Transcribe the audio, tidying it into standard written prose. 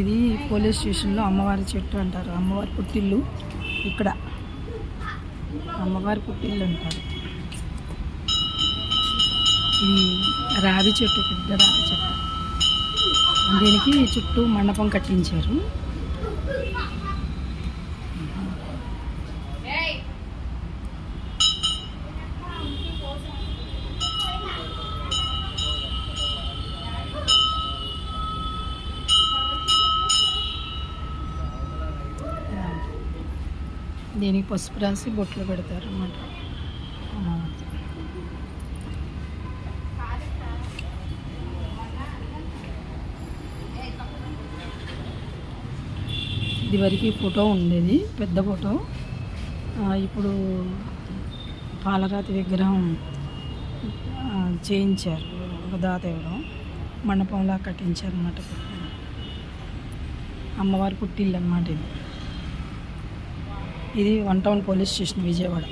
ఇది పోలీస్ స్టేషన్లో అమ్మవారి చెట్టు అంటారు. అమ్మవారి పుట్టిల్లు ఇక్కడ అమ్మవారి పుట్టిల్లు అంటారు. ఇది రావి చెట్టు, పెద్ద రావి చెట్టు. దీనికి చుట్టూ మండపం కట్టించారు. దీనికి పసుపు రాసి బొట్లు పెడతారు అన్నమాట. ఇది వరకు ఫోటో ఉండేది, పెద్ద ఫోటో. ఇప్పుడు పాలరాతి విగ్రహం చేయించారు. ఒక దాత ఇవ్వడం మండపంలా కట్టించారు అన్నమాట. అమ్మవారి పుట్టిల్లు అన్నమాట ఇది. ఇది 1 టౌన్ పోలీస్ స్టేషన్, విజయవాడ.